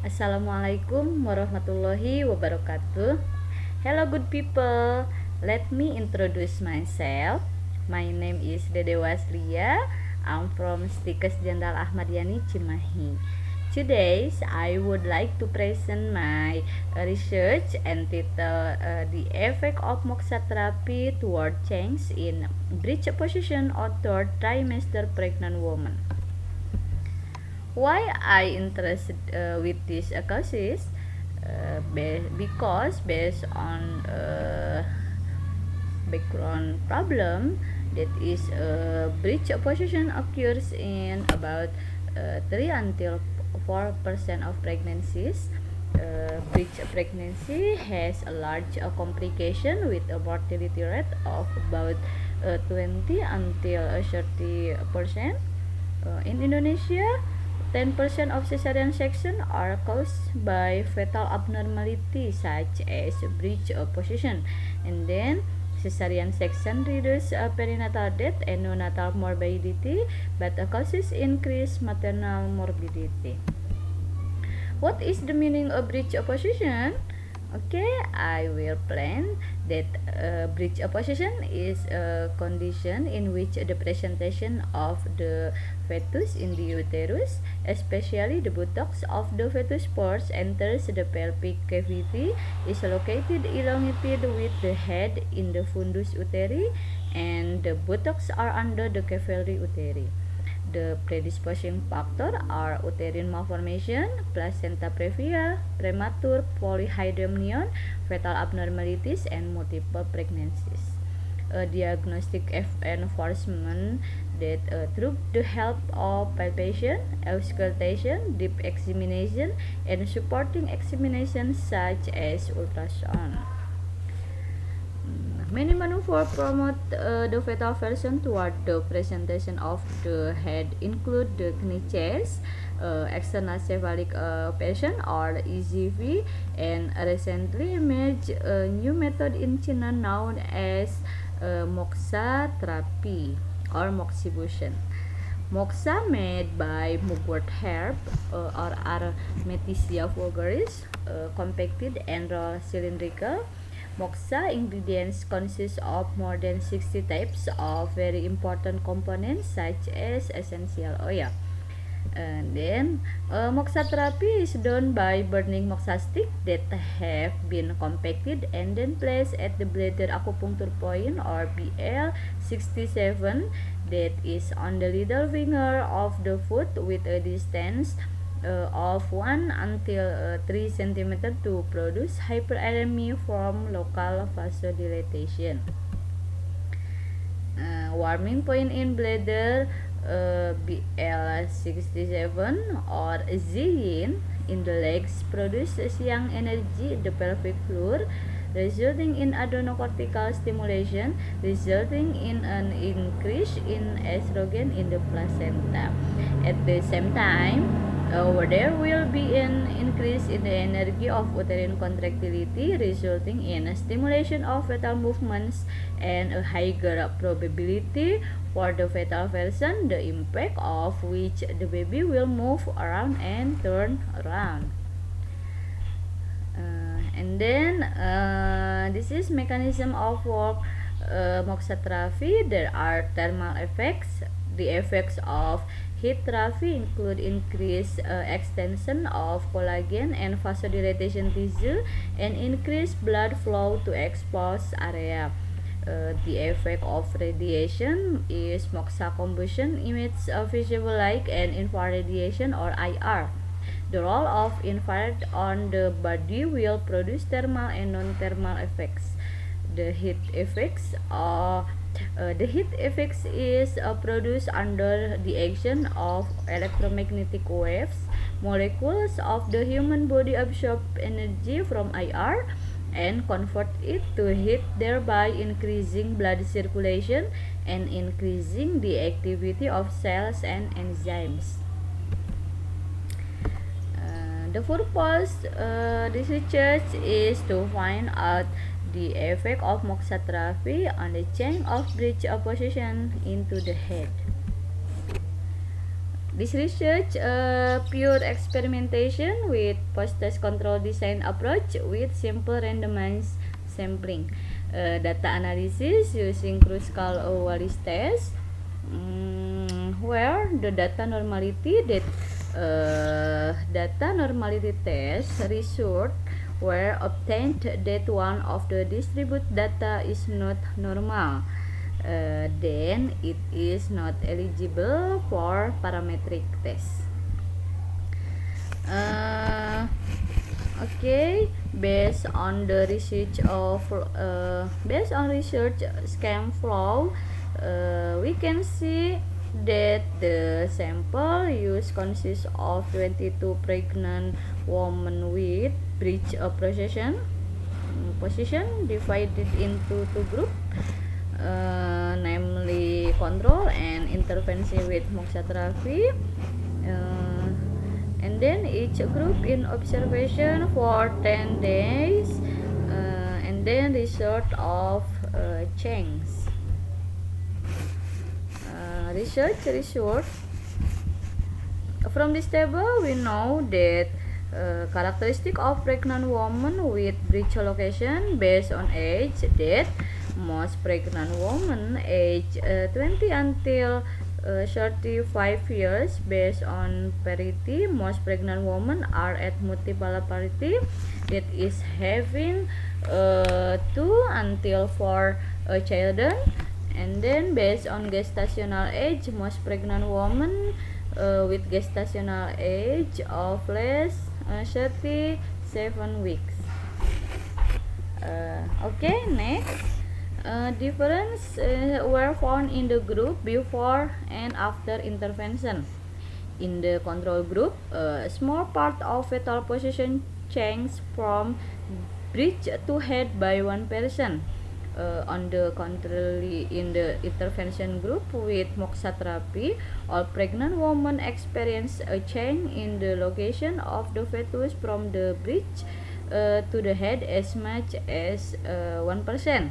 Assalamualaikum warahmatullahi wabarakatuh. Hello good people. Let me introduce myself. My name is Dede Waslia. I'm from Stikes Jenderal Ahmadiyani Cimahi. Today I would like to present my research entitled The Effect of Moxa Therapy Toward Change in Breech Position or Third Trimester Pregnant Woman. Why I interested with this causes? Because based on background problem, that is breech position occurs in about 3 until 4% of pregnancies. Breech pregnancy has a large complication with a mortality rate of about 20 until 30%. In Indonesia, 10% of cesarean section are caused by fetal abnormality such as breech position, and then cesarean section reduces perinatal death and neonatal morbidity, but causes increased maternal morbidity. What is the meaning of breech position? Okay, I will plan that breech position is a condition in which the presentation of the fetus in the uterus, especially the buttocks of the fetus pores, enters the pelvic cavity, is located elongated with the head in the fundus uteri, and the buttocks are under the cavity uteri. The predisposing factors are uterine malformation, placenta previa, premature polyhydramnion, fetal abnormalities, and multiple pregnancies. A diagnostic enforcement that through the help of palpation, auscultation, deep examination, and supporting examination such as ultrasound. Many maneuvers promote the fetal version toward the presentation of the head include the knee chest, external cephalic patient or ECV, and recently emerged a new method in China known as Moxa therapy or moxibustion. Moxa made by mugwort herb or Artemisia vulgaris, compacted and rolled cylindrical. Moxa ingredients consist of more than 60 types of very important components such as essential oil. And then moxa therapy is done by burning moxa stick that have been compacted and then placed at the bladder acupuncture point or BL67 that is on the little finger of the foot with a distance of 1 until 3 cm to produce hyperemia from local vasodilatation. Warming point in bladder BL67 or yin in the legs produces young energy in the pelvic floor, resulting in adrenocortical stimulation, resulting in an increase in estrogen in the placenta. At the same time, there will be an increase in the energy of uterine contractility, resulting in a stimulation of fetal movements and a higher probability for the fetal version, the impact of which the baby will move around and turn around. And then this is mechanism of work moxa therapy. There are thermal effects. The effects of heat therapy include increased extension of collagen and vasodilatation tissue and increased blood flow to exposed area. The effect of radiation is moxa combustion emits visible light and infrared radiation or IR. The role of infrared on the body will produce thermal and non-thermal effects. The heat effects is produced under the action of electromagnetic waves. Molecules of the human body absorb energy from IR and convert it to heat, thereby increasing blood circulation and increasing the activity of cells and enzymes. The purpose this research is to find out the effect of moxa therapy on the change of breech position into the head. This research pure experimentation with post-test control design approach with simple randomized sampling. Data analysis using Kruskal-Wallis test, where the data normality test result were obtained that one of the distributed data is not normal. Then it is not eligible for parametric test. Okay, based on research scheme flow, we can see that the sample used consists of 22 pregnant women with breech position divided into two groups, namely control and intervention with moxatrophy, and then each group in observation for 10 days, and then result of change. Research result. From this table we know that characteristic of pregnant women with breech location based on age, that most pregnant women age 20 until 35 years based on parity. Most pregnant women are at multiple parity, that is having 2 until 4 children. And then based on gestational age, most pregnant women with gestational age of less 37 weeks. Okay, next. Difference were found in the group before and after intervention. In the control group, a small part of fetal position changed from breech to head by 1%. On the contrary, in the intervention group with moxatrophy, all pregnant women experience a change in the location of the fetus from the breech to the head as much as 1%.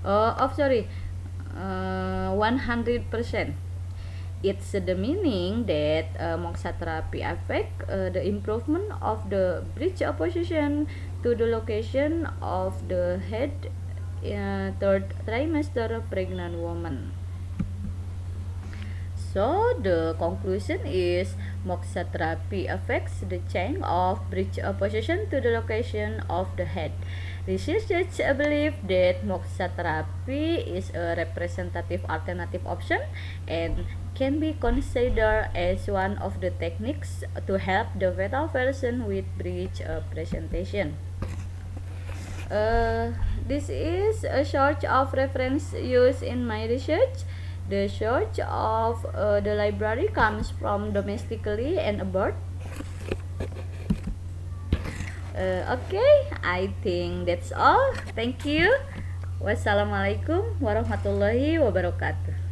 100%. It's the meaning that moxatrophy affect the improvement of the breech position to the location of the head third trimester pregnant woman. So the conclusion is moxatrophy affects the change of breech position to the location of the head. Researchers believe that moxatrophy is a representative alternative option and can be considered as one of the techniques to help the fetal person with breech presentation. This is a source of reference used in my research. The source of the library comes from domestically and abroad. Okay, I think that's all. Thank you. Wassalamualaikum warahmatullahi wabarakatuh.